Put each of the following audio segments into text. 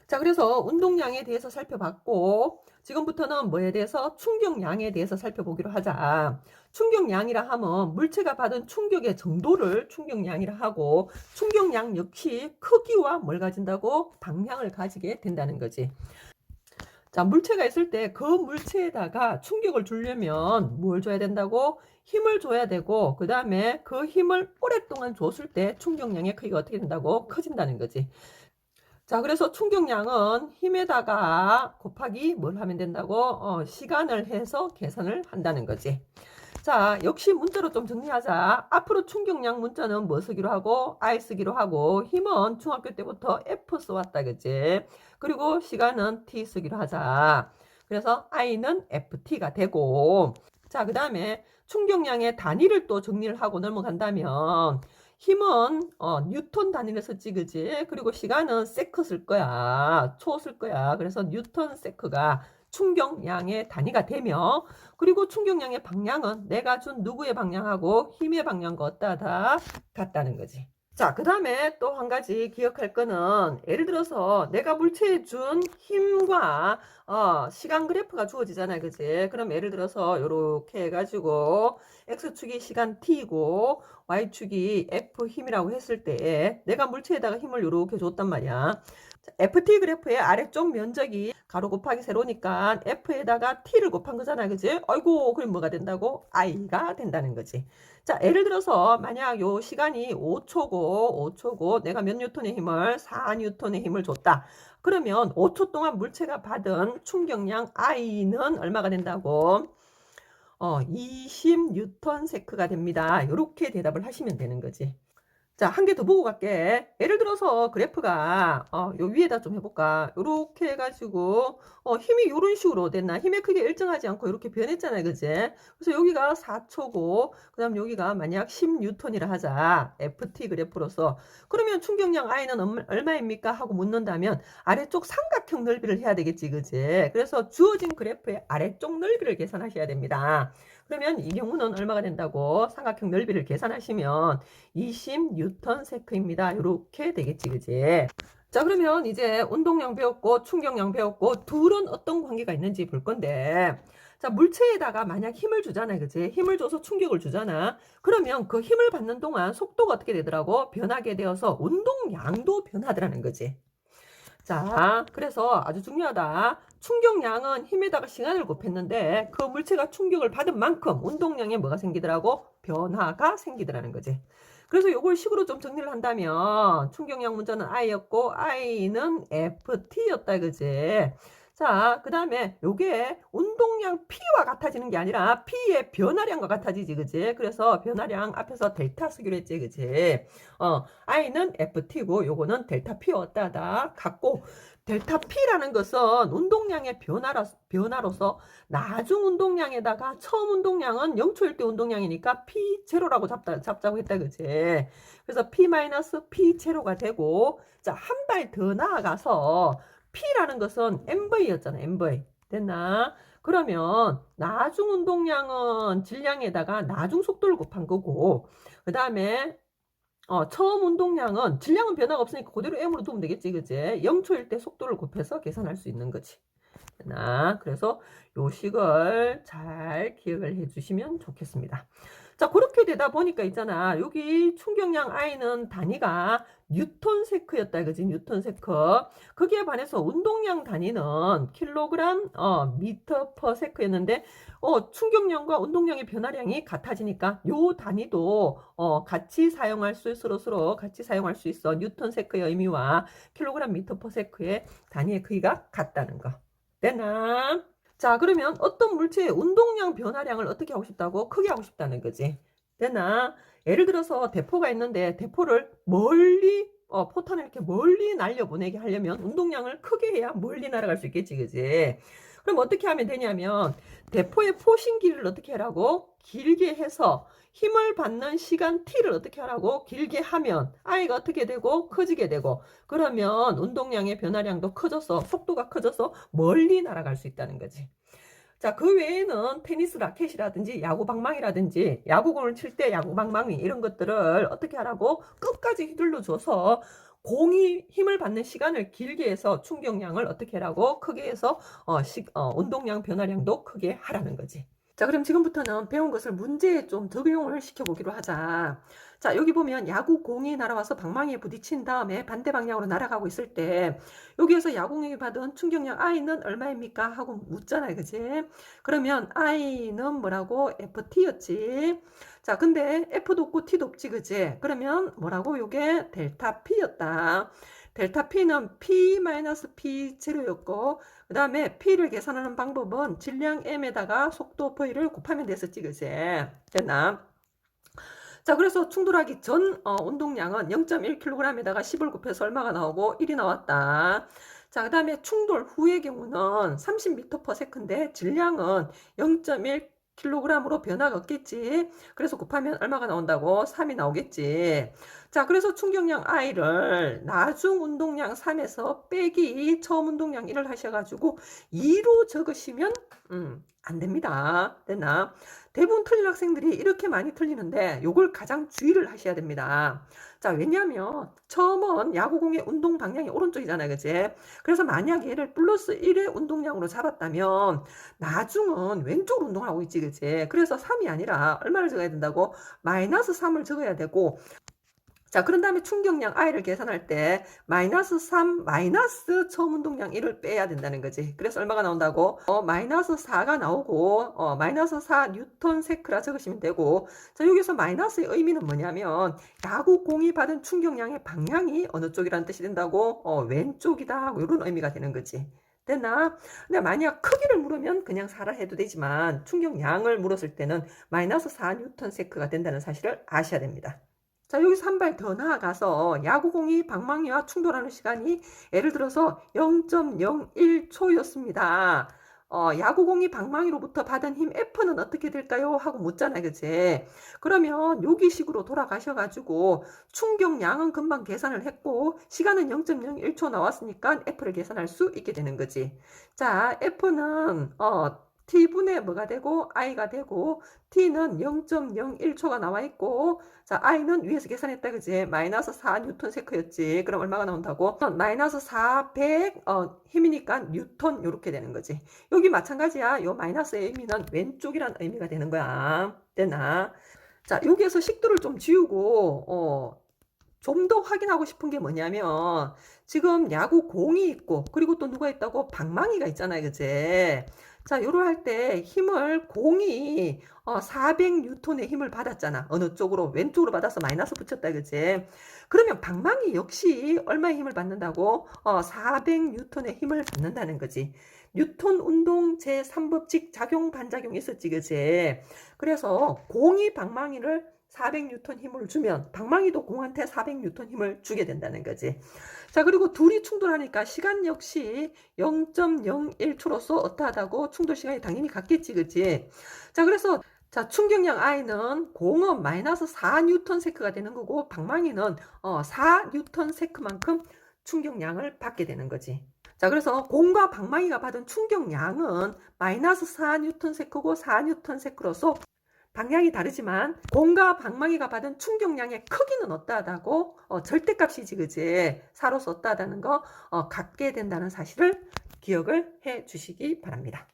자, 그래서 운동량에 대해서 살펴봤고, 지금부터는 뭐에 대해서? 충격량에 대해서 살펴보기로 하자. 충격량이라 하면 물체가 받은 충격의 정도를 충격량이라 하고, 충격량 역시 크기와 뭘 가진다고? 방향을 가지게 된다는 거지. 자, 물체가 있을 때 그 물체에다가 충격을 주려면 뭘 줘야 된다고? 힘을 줘야 되고, 그 다음에 그 힘을 오랫동안 줬을 때 충격량의 크기가 어떻게 된다고? 커진다는 거지. 자, 그래서 충격량은 힘에다가 곱하기 뭘 하면 된다고? 시간을 해서 계산을 한다는 거지. 자, 역시 문자로 좀 정리하자. 앞으로 충격량 문자는 뭐 쓰기로 하고? I 쓰기로 하고, 힘은 중학교 때부터 F 써왔다, 그치? 그리고 시간은 T 쓰기로 하자. 그래서 I는 FT가 되고, 자, 그 다음에 충격량의 단위를 또 정리를 하고 넘어간다면, 힘은 뉴턴 단위를 썼지, 그지? 그리고 시간은 세크 쓸 거야. 초 쓸 거야. 그래서 뉴턴 세크가 충격량의 단위가 되며, 그리고 충격량의 방향은 내가 준 누구의 방향하고 힘의 방향과 어따 다 같다는 거지. 자, 그 다음에 또 한 가지 기억할 거는, 예를 들어서 내가 물체에 준 힘과 시간 그래프가 주어지잖아요, 그지? 그럼 예를 들어서 이렇게 해가지고 x축이 시간 t이고 y축이 f 힘이라고 했을 때 내가 물체에다가 힘을 이렇게 줬단 말이야. FT 그래프의 아래쪽 면적이 가로 곱하기 세로니까 F에다가 T를 곱한 거잖아, 그지? 아이고, 그럼 뭐가 된다고? I가 된다는 거지. 자, 예를 들어서 만약 요 시간이 5초고 내가 몇 뉴턴의 힘을? 4뉴턴의 힘을 줬다. 그러면 5초 동안 물체가 받은 충격량 I는 얼마가 된다고? 20뉴턴 세크가 됩니다. 이렇게 대답을 하시면 되는 거지. 자, 한 개 더 보고 갈게. 예를 들어서 그래프가 요 위에다 좀 해볼까. 요렇게 해가지고 힘이 요런 식으로 됐나? 힘의 크기가 일정하지 않고 이렇게 변했잖아요, 그지? 그래서 여기가 4초고 그 다음 여기가 만약 10뉴턴이라 하자. FT 그래프로서. 그러면 충격량 I는 얼마입니까? 하고 묻는다면 아래쪽 삼각형 넓이를 해야 되겠지, 그지? 그래서 주어진 그래프의 아래쪽 넓이를 계산하셔야 됩니다. 그러면 이 경우는 얼마가 된다고? 삼각형 넓이를 계산하시면 20뉴턴 세크입니다. 이렇게 되겠지, 그지? 자, 그러면 이제 운동량 배웠고 충격량 배웠고 둘은 어떤 관계가 있는지 볼 건데, 자, 물체에다가 만약 힘을 주잖아요, 그지? 힘을 줘서 충격을 주잖아. 그러면 그 힘을 받는 동안 속도가 어떻게 되더라고? 변하게 되어서 운동량도 변하더라는 거지. 자, 그래서 아주 중요하다. 충격량은 힘에다가 시간을 곱했는데 그 물체가 충격을 받은 만큼 운동량에 뭐가 생기더라고? 변화가 생기더라는 거지. 그래서 요걸 식으로 좀 정리를 한다면 충격량 문자는 I였고 I는 FT였다, 그지? 자, 그 다음에 요게 운동량 P와 같아지는 게 아니라 P의 변화량과 같아지지, 그지? 그래서 변화량 앞에서 델타 쓰기로 했지, 그지? I는 FT고 요거는 델타 P였다 같고, 델타 P라는 것은 운동량의 변화로서 나중 운동량에다가 처음 운동량은 0초일 때 운동량이니까 P0라고 잡자고 했다, 그지? 그래서 P-P0가 되고, 자, 한 발 더 나아가서 P라는 것은 MV였잖아, MV. 됐나? 그러면 나중 운동량은 질량에다가 나중 속도를 곱한 거고, 그 다음에 처음 운동량은 질량은 변화가 없으니까 그대로 M으로 두면 되겠지, 그지? 0초일 때 속도를 곱해서 계산할 수 있는 거지. 그래서 요 식을 잘 기억을 해주시면 좋겠습니다. 자, 그렇게 되다 보니까 있잖아. 여기 충격량 I는 단위가 뉴턴 세크였다, 그지? 뉴턴 세크. 거기에 반해서 운동량 단위는 킬로그램, 미터 퍼 세크였는데, 충격량과 운동량의 변화량이 같아지니까 요 단위도 같이 사용할 수 서로 같이 사용할 수 있어. 뉴턴 세크의 의미와 킬로그램 미터 퍼 세크의 단위의 크기가 같다는 거. 되나? 자, 그러면 어떤 물체의 운동량 변화량을 어떻게 하고 싶다고? 크게 하고 싶다는 거지. 되나? 예를 들어서 대포가 있는데 대포를 멀리 포탄을 이렇게 멀리 날려보내게 하려면 운동량을 크게 해야 멀리 날아갈 수 있겠지, 그지? 그럼 어떻게 하면 되냐면 대포의 포신 길이를 어떻게 하라고? 길게 해서 힘을 받는 시간 t를 어떻게 하라고? 길게 하면 i가 어떻게 되고? 커지게 되고, 그러면 운동량의 변화량도 커져서 속도가 커져서 멀리 날아갈 수 있다는 거지. 자, 그 외에는 테니스 라켓이라든지 야구 방망이라든지 야구공을 칠 때 야구 방망이 이런 것들을 어떻게 하라고? 끝까지 휘둘러 줘서 공이 힘을 받는 시간을 길게 해서 충격량을 어떻게 하라고? 크게 해서 운동량 변화량도 크게 하라는 거지. 자, 그럼 지금부터는 배운 것을 문제에 좀 적용을 시켜보기로 하자. 자, 여기 보면 야구 공이 날아와서 방망이에 부딪힌 다음에 반대 방향으로 날아가고 있을 때 여기에서 야구공이 받은 충격량 I는 얼마입니까? 하고 묻잖아요. 그지? 그러면 I는 뭐라고? FT였지. 자, 근데 F도 없고 T도 없지. 그지? 그러면 뭐라고? 요게 델타 P였다. 델타 P는 P-P 제로였고 그 다음에 P를 계산하는 방법은 질량 M에다가 속도 V를 곱하면 됐었지. 그지? 됐나? 자, 그래서 충돌하기 전 운동량은 0.1kg에다가 10을 곱해서 얼마가 나오고 1이 나왔다. 자, 그 다음에 충돌 후의 경우는 30m/s인데 질량은 0.1kg으로 변화가 없겠지. 그래서 곱하면 얼마가 나온다고? 3이 나오겠지. 자, 그래서 충격량 I를 나중 운동량 3에서 빼기 처음 운동량 1을 하셔가지고 2로 적으시면 안 됩니다. 됐나? 대부분 틀린 학생들이 이렇게 많이 틀리는데 요걸 가장 주의를 하셔야 됩니다. 자, 왜냐하면 처음은 야구공의 운동 방향이 오른쪽이잖아요. 그치? 그래서 만약 얘를 플러스 1의 운동량으로 잡았다면 나중은 왼쪽으로 운동하고 있지. 그치? 그래서 3이 아니라 얼마를 적어야 된다고? 마이너스 3을 적어야 되고 자, 그런 다음에 충격량 I를 계산할 때 마이너스 3 마이너스 처음 운동량 1을 빼야 된다는 거지. 그래서 얼마가 나온다고? 마이너스 4가 나오고 마이너스 4 뉴턴 세크라 적으시면 되고 자, 여기서 마이너스의 의미는 뭐냐면 야구 공이 받은 충격량의 방향이 어느 쪽이라는 뜻이 된다고? 왼쪽이다. 이런 의미가 되는 거지. 됐나? 근데 만약 크기를 물으면 그냥 4라 해도 되지만 충격량을 물었을 때는 마이너스 4 뉴턴 세크가 된다는 사실을 아셔야 됩니다. 자, 여기서 한 발 더 나아가서 야구공이 방망이와 충돌하는 시간이 예를 들어서 0.01초였습니다. 야구공이 방망이로부터 받은 힘 F는 어떻게 될까요? 하고 묻잖아요. 그치? 그러면 여기식으로 돌아가셔가지고 충격량은 금방 계산을 했고 시간은 0.01초 나왔으니까 F를 계산할 수 있게 되는 거지. 자, F는 T분의 뭐가 되고 I가 되고 T는 0.01초가 나와 있고 자, I는 위에서 계산했다. 그지? 마이너스 4 뉴턴 세크였지. 그럼 얼마가 나온다고? 마이너스 400 힘이니까 뉴턴 요렇게 되는 거지. 여기 마찬가지야. 요 마이너스의 의미는 왼쪽이란 의미가 되는 거야. 됐나? 자, 여기에서 식도를 좀 지우고 좀 더 확인하고 싶은 게 뭐냐면 지금 야구 공이 있고 그리고 또 누가 있다고? 방망이가 있잖아요. 그제? 자, 요로 할 때 힘을 공이 400뉴턴의 힘을 받았잖아. 어느 쪽으로? 왼쪽으로 받아서 마이너스 붙였다. 그지? 그러면 방망이 역시 얼마의 힘을 받는다고? 400뉴턴의 힘을 받는다는 거지. 뉴턴 운동 제3법칙 작용 반작용이 있었지. 그지? 그래서 공이 방망이를 400뉴턴 힘을 주면 방망이도 공한테 400뉴턴 힘을 주게 된다는 거지. 자, 그리고 둘이 충돌하니까 시간 역시 0.01초로서 어떠하다고? 충돌 시간이 당연히 같겠지. 그치? 자, 그래서 자, 충격량 I는 공은 마이너스 4뉴턴 세크가 되는 거고 방망이는 4뉴턴 세크만큼 충격량을 받게 되는 거지. 자, 그래서 공과 방망이가 받은 충격량은 마이너스 4뉴턴 세크고 4뉴턴 세크로서 방향이 다르지만 공과 방망이가 받은 충격량의 크기는 어떠하다고? 절대값이지. 그지? 4로서 어떠하다는 거 갖게 된다는 사실을 기억을 해 주시기 바랍니다.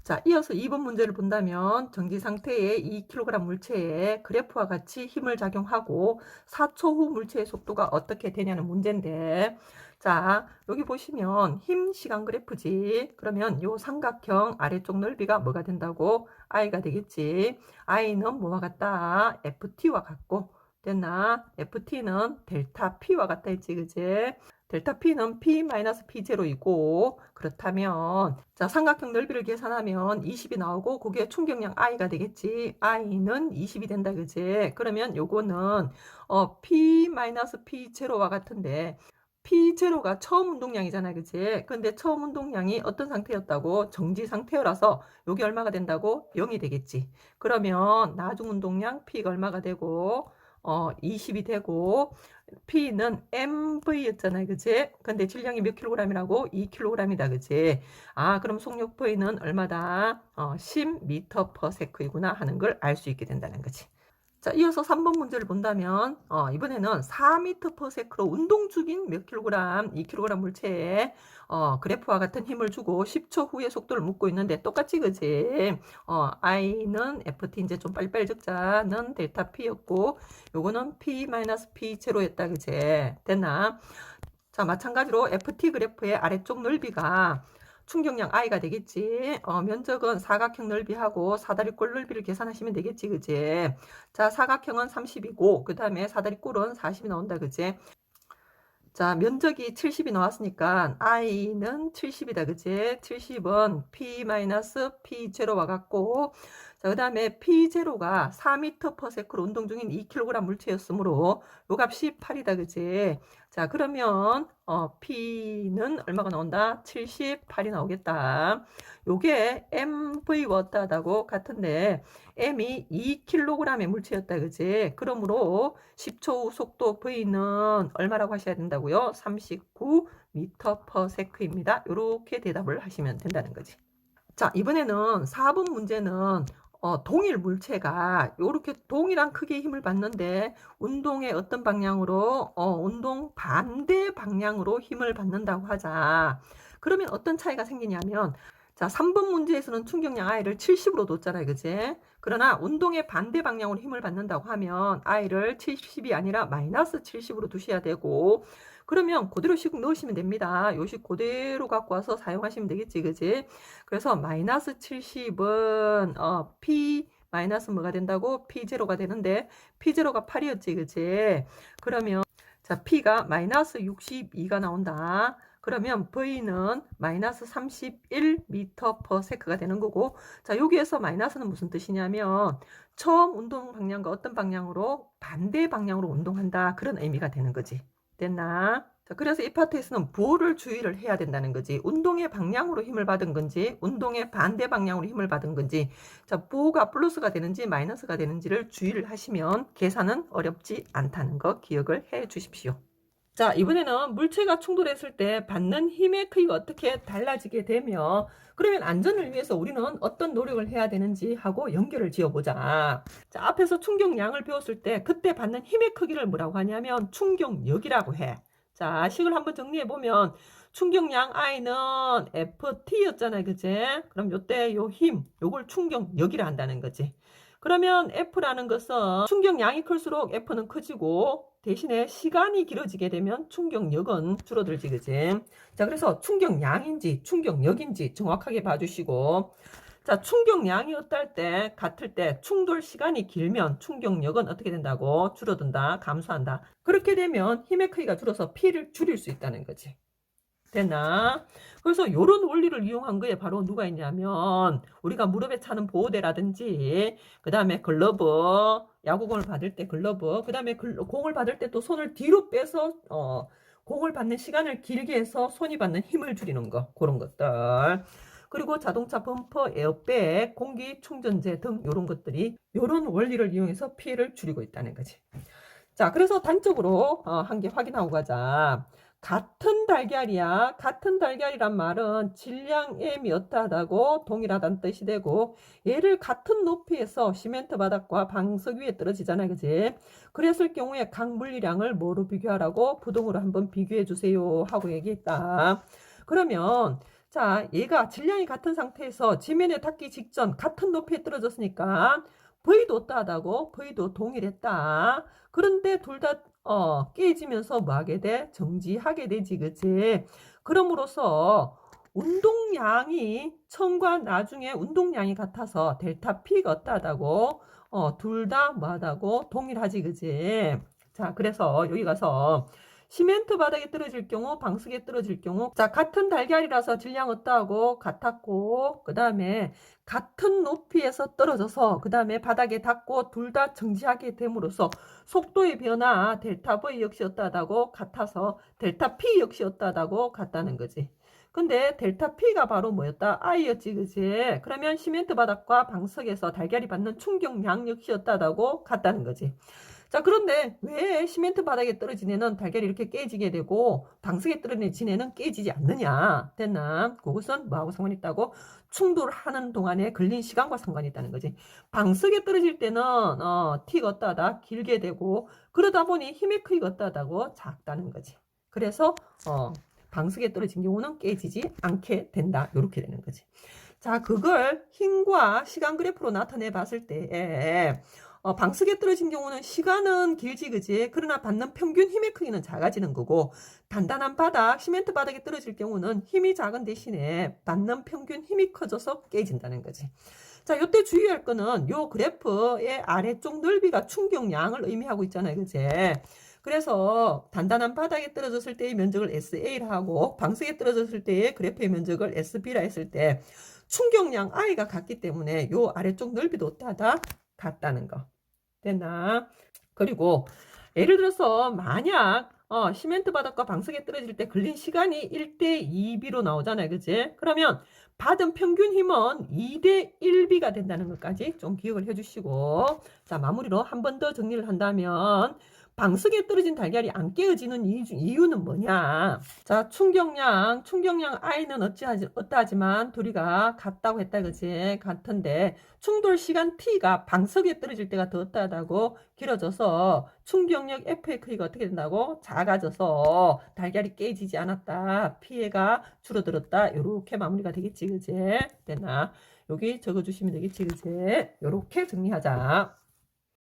자, 이어서 2번 문제를 본다면 정지 상태의 2kg 물체에 그래프와 같이 힘을 작용하고 4초 후 물체의 속도가 어떻게 되냐는 문제인데 자, 여기 보시면 힘 시간 그래프지. 그러면 요 삼각형 아래쪽 넓이가 뭐가 된다고? I가 되겠지. I는 뭐와 같다? FT와 같고 됐나? FT는 델타 P와 같다 했지. 그지? 델타 P는 P-P0이고 그렇다면 자, 삼각형 넓이를 계산하면 20이 나오고 거기에 충격량 I가 되겠지. I는 20이 된다. 그지? 그러면 요거는 P-P0와 같은데 P0가 처음 운동량이잖아. 그치? 근데 처음 운동량이 어떤 상태였다고? 정지 상태라서 여기 얼마가 된다고? 0이 되겠지. 그러면 나중 운동량 P가 얼마가 되고 20이 되고 P는 MV였잖아요. 그치? 근데 질량이 몇 킬로그램이라고? 2kg이다. 그치? 아, 그럼 속력 V는 얼마다? 10m/s이구나 하는 걸 알 수 있게 된다는 거지. 자, 이어서 3번 문제를 본다면 이번에는 4m/s로 운동 중인 몇 킬로그램, 2kg 물체에 그래프와 같은 힘을 주고 10초 후에 속도를 묻고 있는데 똑같지 그지? i는 ft 이제 좀 빨리빨리 적자는 델타 p였고 요거는 p-p 제로였다 그지? 됐나? 자, 마찬가지로 ft 그래프의 아래쪽 넓이가 충격량 i가 되겠지. 면적은 사각형 넓이하고 사다리꼴 넓이를 계산하시면 되겠지. 그지? 자, 사각형은 30이고 그 다음에 사다리꼴은 40이 나온다. 그지? 자, 면적이 70이 나왔으니까 i는 70이다. 그지? 70은 p-p0와 같고 자, 그 다음에 p0가 4m/s로 운동 중인 2kg 물체였으므로 요 값이 8이다. 그지? 자, 그러면 p는 얼마가 나온다? 78이 나오겠다. 요게 mv 왔다고 같은데 m이 2kg의 물체였다. 그지? 그러므로 10초 후 속도 v는 얼마라고 하셔야 된다고요? 39m/s입니다. 이렇게 대답을 하시면 된다는 거지. 자, 이번에는 4번 문제는 동일 물체가 이렇게 동일한 크기의 힘을 받는데 운동의 어떤 방향으로 운동 반대 방향으로 힘을 받는다고 하자. 그러면 어떤 차이가 생기냐면 자, 3번 문제에서는 충격량 I를 70으로 뒀잖아요. 그지? 그러나 운동의 반대 방향으로 힘을 받는다고 하면 I를 70이 아니라 마이너스 70으로 두셔야 되고 그러면 그대로 식 넣으시면 됩니다. 요 식 그대로 갖고 와서 사용하시면 되겠지. 그지? 그래서 마이너스 70은 P 마이너스 뭐가 된다고? P0가 되는데 P0가 8이었지. 그지? 그러면 자, P가 마이너스 62가 나온다. 그러면 V는 마이너스 31m/s가 되는 거고 자, 여기에서 마이너스는 무슨 뜻이냐면 처음 운동 방향과 어떤 방향으로 반대 방향으로 운동한다 그런 의미가 되는 거지. 됐나? 자, 그래서 이 파트에서는 뭐를 주의를 해야 된다는 거지. 운동의 방향으로 힘을 받은 건지 운동의 반대 방향으로 힘을 받은 건지 자, 뭐가 플러스가 되는지 마이너스가 되는지를 주의를 하시면 계산은 어렵지 않다는 거 기억을 해 주십시오. 자, 이번에는 물체가 충돌했을 때 받는 힘의 크기가 어떻게 달라지게 되며 그러면 안전을 위해서 우리는 어떤 노력을 해야 되는지 하고 연결을 지어보자. 자, 앞에서 충격량을 배웠을 때 그때 받는 힘의 크기를 뭐라고 하냐면 충격력이라고 해. 자, 식을 한번 정리해보면 충격량 I는 FT였잖아요. 그지? 그럼 요때 요 힘, 요걸 충격력이라 한다는 거지. 그러면 F라는 것은 충격량이 클수록 F는 커지고 대신에 시간이 길어지게 되면 충격력은 줄어들지. 그지? 자, 그래서 충격량인지 충격력인지 정확하게 봐주시고 자, 충격량이 어떨 때 같을 때 충돌 시간이 길면 충격력은 어떻게 된다고? 줄어든다, 감소한다. 그렇게 되면 힘의 크기가 줄어서 P를 줄일 수 있다는 거지. 됐나? 그래서 이런 원리를 이용한 거에 바로 누가 있냐면 우리가 무릎에 차는 보호대라든지 그 다음에 글러브, 야구공을 받을 때 글러브, 그 다음에 공을 받을 때 또 손을 뒤로 빼서 공을 받는 시간을 길게 해서 손이 받는 힘을 줄이는 거 그런 것들. 그리고 자동차 범퍼, 에어백, 공기충전재 등 이런 것들이 이런 원리를 이용해서 피해를 줄이고 있다는 거지. 자, 그래서 단적으로 한 개 확인하고 가자. 같은 달걀이야. 같은 달걀이란 말은 질량 m이 어떠하다고 동일하다는 뜻이 되고 얘를 같은 높이에서 시멘트 바닥과 방석 위에 떨어지잖아. 그지? 그랬을 경우에 각 물리량을 뭐로 비교하라고? 부동으로 한번 비교해 주세요 하고 얘기했다. 그러면 자, 얘가 질량이 같은 상태에서 지면에 닿기 직전 같은 높이에 떨어졌으니까 V도 어떠하다고? V도 동일했다. 그런데 둘 다 깨지면서 뭐 하게 돼? 정지하게 되지. 그치? 그럼으로써 운동량이 처음과 나중에 운동량이 같아서 델타 P가 어떠하다고? 둘 다 뭐하다고? 동일하지. 그치? 자, 그래서 여기 가서 시멘트 바닥에 떨어질 경우, 방석에 떨어질 경우, 자, 같은 달걀이라서 질량 어떠하고 같았고, 그 다음에 같은 높이에서 떨어져서, 그 다음에 바닥에 닿고 둘 다 정지하게 됨으로써 속도의 변화, 델타 V 역시 어떠하다고 같아서 델타 P 역시 어떠하다고 같다는 거지. 근데 델타 P가 바로 뭐였다? I였지, 그지? 그러면 시멘트 바닥과 방석에서 달걀이 받는 충격량 역시 어떠하다고 같다는 거지. 자, 그런데 왜 시멘트 바닥에 떨어진 애는 달걀이 이렇게 깨지게 되고 방석에 떨어진 애는 깨지지 않느냐? 됐나? 그것은 뭐하고 상관이 있다고? 충돌하는 동안에 걸린 시간과 상관이 있다는 거지. 방석에 떨어질 때는 T가 어떠하다? 길게 되고 그러다 보니 힘의 크기가 어떠하다고? 작다는 거지. 그래서 방석에 떨어진 경우는 깨지지 않게 된다. 이렇게 되는 거지. 자, 그걸 힘과 시간 그래프로 나타내 봤을 때 방석에 떨어진 경우는 시간은 길지, 그지? 그러나 받는 평균 힘의 크기는 작아지는 거고, 단단한 바닥, 시멘트 바닥에 떨어질 경우는 힘이 작은 대신에 받는 평균 힘이 커져서 깨진다는 거지. 자, 이때 주의할 거는 요 그래프의 아래쪽 넓이가 충격량을 의미하고 있잖아요, 그지? 그래서 단단한 바닥에 떨어졌을 때의 면적을 SA라 하고, 방석에 떨어졌을 때의 그래프의 면적을 SB라 했을 때, 충격량 I가 같기 때문에 요 아래쪽 넓이도 어떠하다? 같다는 거. 됐나? 그리고 예를 들어서 만약 시멘트 바닥과 방석에 떨어질 때 걸린 시간이 1대2B로 나오잖아요. 그치? 그러면 받은 평균 힘은 2대1B가 된다는 것까지 좀 기억을 해주시고, 자, 마무리로 한 번 더 정리를 한다면 방석에 떨어진 달걀이 안 깨어지는 이유는 뭐냐? 자, 충격량 I는 어떠하지만 둘이가 같다고 했다, 그지? 같은데, 충돌 시간 T가 방석에 떨어질 때가 더 어떠하다고 길어져서 충격력 F의 크기가 어떻게 된다고? 작아져서 달걀이 깨지지 않았다. 피해가 줄어들었다. 이렇게 마무리가 되겠지, 그지? 됐나? 여기 적어주시면 되겠지, 그지? 이렇게 정리하자.